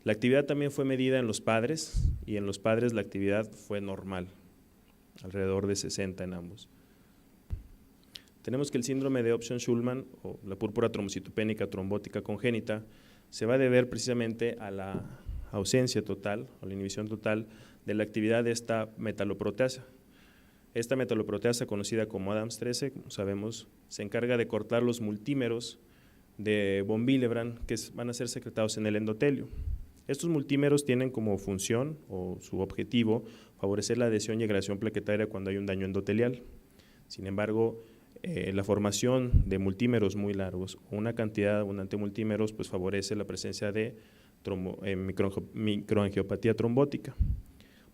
La actividad también fue medida en los padres y en los padres la actividad fue normal, alrededor de 60 en ambos. Tenemos que el síndrome de Option-Schulman o la púrpura trombocitopénica trombótica congénita se va a deber precisamente a la ausencia total o la inhibición total de la actividad de esta metaloproteasa. Esta metaloproteasa, conocida como ADAMTS13, como sabemos, se encarga de cortar los multímeros de von Willebrand que van a ser secretados en el endotelio. Estos multímeros tienen como función o su objetivo favorecer la adhesión y agregación plaquetaria cuando hay un daño endotelial. Sin embargo, la formación de multímeros muy largos o una cantidad abundante de multímeros pues favorece la presencia de microangiopatía trombótica.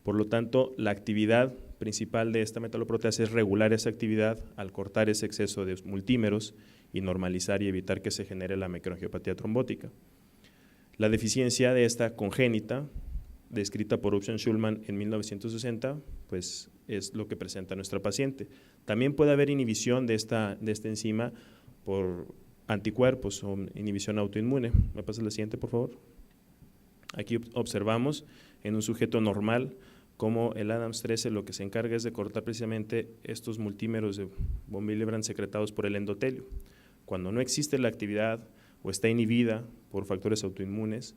Por lo tanto, la actividad principal de esta metaloproteasa es regular esa actividad al cortar ese exceso de multímeros y normalizar y evitar que se genere la microangiopatía trombótica. La deficiencia de esta congénita, descrita por Option-Schulman en 1960, pues es lo que presenta nuestra paciente. También puede haber inhibición de esta enzima por anticuerpos o inhibición autoinmune. ¿Me pasa la siguiente, por favor? Aquí observamos en un sujeto normal cómo el ADAMTS13 lo que se encarga es de cortar precisamente estos multímeros de von Willebrand secretados por el endotelio. Cuando no existe la actividad o está inhibida por factores autoinmunes,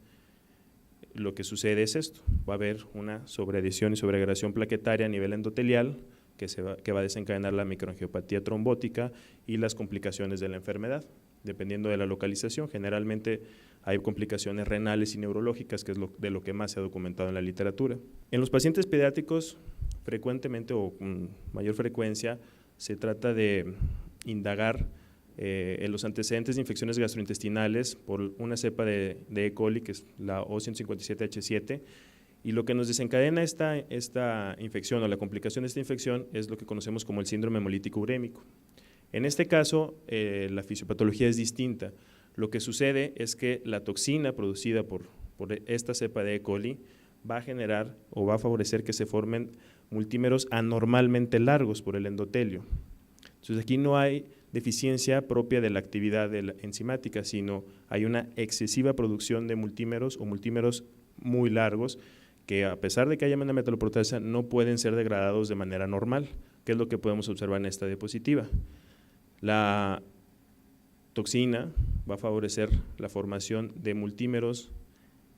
lo que sucede es esto: va a haber una sobreadhesión y sobreagregación plaquetaria a nivel endotelial que va a desencadenar la microangiopatía trombótica y las complicaciones de la enfermedad, dependiendo de la localización. Generalmente hay complicaciones renales y neurológicas, que es de lo que más se ha documentado en la literatura. En los pacientes pediátricos, frecuentemente o con mayor frecuencia, se trata de indagar en los antecedentes de infecciones gastrointestinales por una cepa de E. coli, que es la O157H7, y lo que nos desencadena esta infección o la complicación de esta infección es lo que conocemos como el síndrome hemolítico urémico. En este caso, la fisiopatología es distinta. Lo que sucede es que la toxina producida por esta cepa de E. coli va a generar o va a favorecer que se formen multímeros anormalmente largos por el endotelio. Entonces aquí no hay deficiencia propia de la actividad enzimática, sino hay una excesiva producción de multímeros o multímeros muy largos que, a pesar de que haya una metaloproteasa, no pueden ser degradados de manera normal, que es lo que podemos observar en esta diapositiva. La toxina va a favorecer la formación de multímeros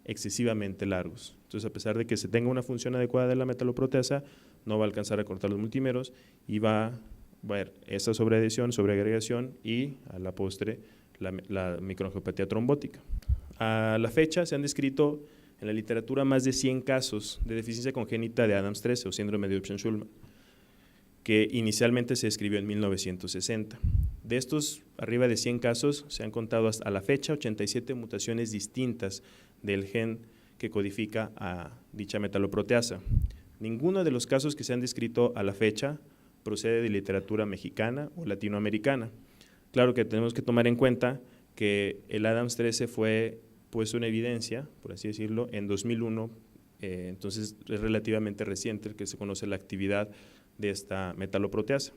excesivamente largos. Entonces, a pesar de que se tenga una función adecuada de la metaloproteasa, no va a alcanzar a cortar los multímeros y va a haber esa sobreadhesión, sobreagregación y, a la postre, la microangiopatía trombótica. A la fecha se han descrito en la literatura más de 100 casos de deficiencia congénita de ADAMTS13 o síndrome de Option-Schulman, que inicialmente se describió en 1960. De estos arriba de 100 casos se han contado hasta a la fecha 87 mutaciones distintas del gen que codifica a dicha metaloproteasa. Ninguno de los casos que se han descrito a la fecha procede de literatura mexicana o latinoamericana. Claro que tenemos que tomar en cuenta que el ADAMTS13 fue puesto en evidencia, por así decirlo, en 2001, entonces es relativamente reciente el que se conoce la actividad de esta metaloproteasa.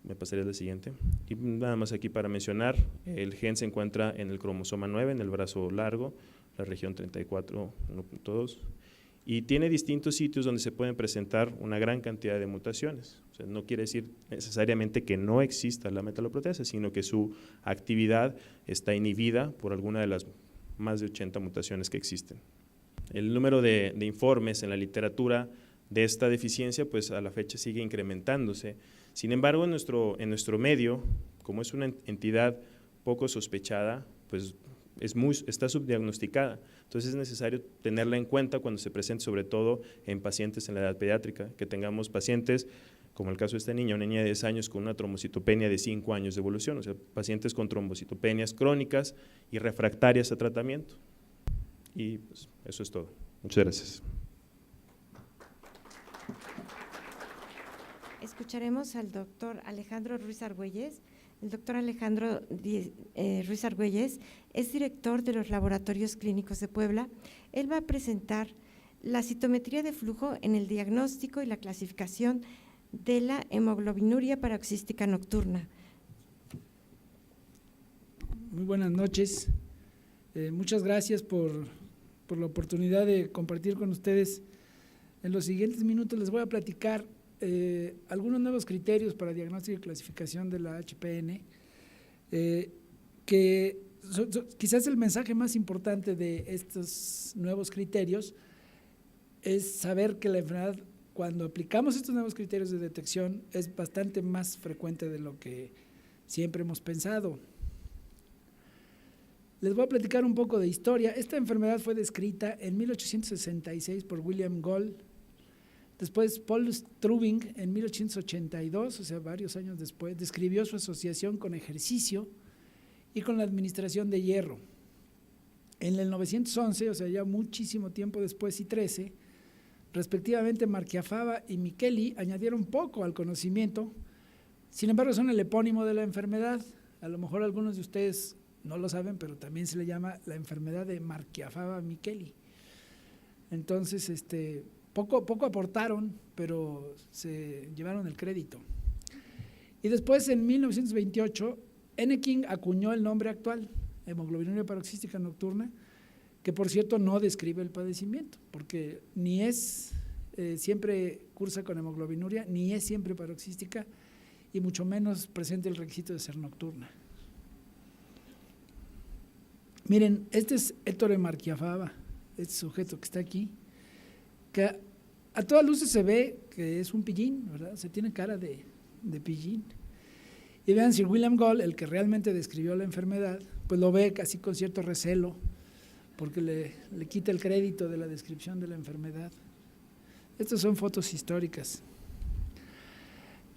Me pasaría a la siguiente. Y nada más aquí para mencionar, el gen se encuentra en el cromosoma 9, en el brazo largo, la región 34, 1.2, y tiene distintos sitios donde se pueden presentar una gran cantidad de mutaciones. O sea, no quiere decir necesariamente que no exista la metaloproteasa, sino que su actividad está inhibida por alguna de las más de 80 mutaciones que existen. El número de informes en la literatura de esta deficiencia, pues a la fecha sigue incrementándose. Sin embargo, en nuestro medio, como es una entidad poco sospechada, pues está subdiagnosticada. Entonces es necesario tenerla en cuenta cuando se presente, sobre todo en pacientes en la edad pediátrica, que tengamos pacientes, como el caso de esta niña, una niña de 10 años con una trombocitopenia de 5 años de evolución, o sea, pacientes con trombocitopenias crónicas y refractarias a tratamiento. Y pues, eso es todo. Muchas gracias. Escucharemos al doctor Alejandro Ruiz Argüelles. El doctor Alejandro Ruiz Argüelles es director de los Laboratorios Clínicos de Puebla. Él va a presentar la citometría de flujo en el diagnóstico y la clasificación de la hemoglobinuria paroxística nocturna. Muy buenas noches. Muchas gracias por por la oportunidad de compartir con ustedes. En los siguientes minutos les voy a platicar algunos nuevos criterios para diagnóstico y clasificación de la HPN, que quizás el mensaje más importante de estos nuevos criterios es saber que la enfermedad, cuando aplicamos estos nuevos criterios de detección, es bastante más frecuente de lo que siempre hemos pensado. Les voy a platicar un poco de historia. Esta enfermedad fue descrita en 1866 por William Gall, después Paul Strubing en 1882, o sea, varios años después, describió su asociación con ejercicio y con la administración de hierro. En el 911, o sea, ya muchísimo tiempo después, y 13, respectivamente Marchiafava y Micheli añadieron poco al conocimiento, sin embargo son el epónimo de la enfermedad. A lo mejor algunos de ustedes no lo saben, pero también se le llama la enfermedad de Marchiafava-Micheli. Entonces, poco aportaron, pero se llevaron el crédito. Y después, en 1928, Enneking acuñó el nombre actual, hemoglobinuria paroxística nocturna, que por cierto no describe el padecimiento, porque ni es siempre cursa con hemoglobinuria, ni es siempre paroxística, y mucho menos presenta el requisito de ser nocturna. Miren, este es Ettore Marchiafava, este sujeto que está aquí, que a todas luces se ve que es un pillín, ¿verdad? Se tiene cara de pillín. Y vean, Sir William Gall, el que realmente describió la enfermedad, pues lo ve casi con cierto recelo, porque le quita el crédito de la descripción de la enfermedad. Estas son fotos históricas.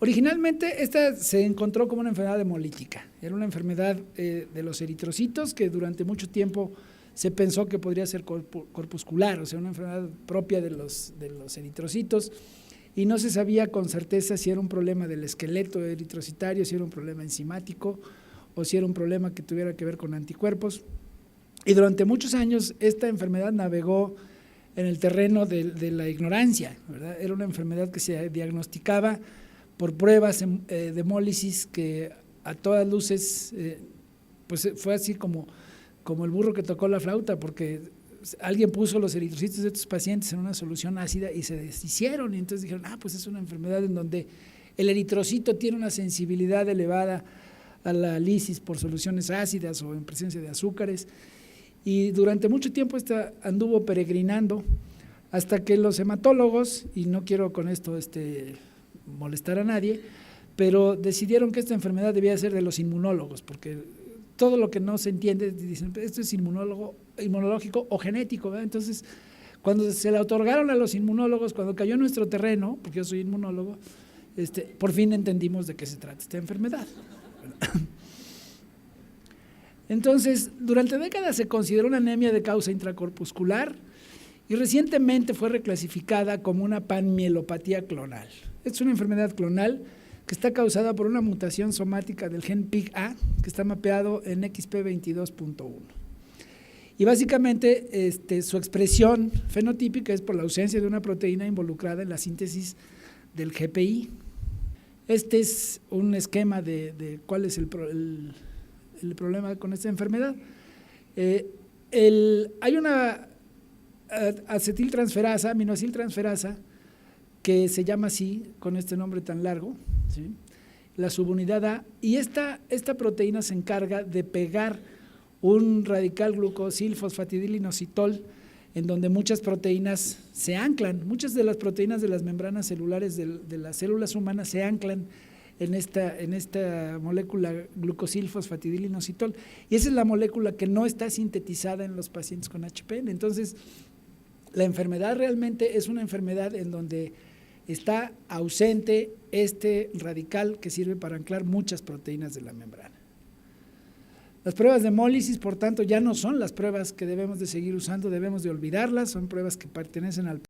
Originalmente esta se encontró como una enfermedad hemolítica, era una enfermedad de los eritrocitos que durante mucho tiempo se pensó que podría ser corpuscular, o sea, una enfermedad propia de los eritrocitos, y no se sabía con certeza si era un problema del esqueleto eritrocitario, si era un problema enzimático o si era un problema que tuviera que ver con anticuerpos. Y durante muchos años esta enfermedad navegó en el terreno de la ignorancia, ¿verdad? Era una enfermedad que se diagnosticaba por pruebas de hemólisis que a todas luces pues fue así como el burro que tocó la flauta, porque alguien puso los eritrocitos de estos pacientes en una solución ácida y se deshicieron, y entonces dijeron, pues es una enfermedad en donde el eritrocito tiene una sensibilidad elevada a la lisis por soluciones ácidas o en presencia de azúcares, y durante mucho tiempo esta anduvo peregrinando hasta que los hematólogos, y no quiero con esto molestar a nadie, pero decidieron que esta enfermedad debía ser de los inmunólogos, porque todo lo que no se entiende, dicen, esto es inmunológico o genético, ¿verdad? Entonces, cuando se le otorgaron a los inmunólogos, cuando cayó en nuestro terreno, porque yo soy inmunólogo, por fin entendimos de qué se trata esta enfermedad. Entonces, durante décadas se consideró una anemia de causa intracorpuscular y recientemente fue reclasificada como una panmielopatía clonal. Es una enfermedad clonal que está causada por una mutación somática del gen PIK-A que está mapeado en XP22.1. Y básicamente su expresión fenotípica es por la ausencia de una proteína involucrada en la síntesis del GPI. Este es un esquema de cuál es el problema con esta enfermedad. Hay una acetiltransferasa, aminoaciltransferasa, que se llama así, con este nombre tan largo, ¿sí? La subunidad A, y esta proteína se encarga de pegar un radical glucosilfosfatidilinositol en donde muchas proteínas se anclan, muchas de las proteínas de las membranas celulares de las células humanas se anclan en esta molécula glucosilfosfatidilinositol, y esa es la molécula que no está sintetizada en los pacientes con HPN. Entonces, la enfermedad realmente es una enfermedad en donde está ausente este radical que sirve para anclar muchas proteínas de la membrana. Las pruebas de hemólisis, por tanto, ya no son las pruebas que debemos de seguir usando, debemos de olvidarlas, son pruebas que pertenecen al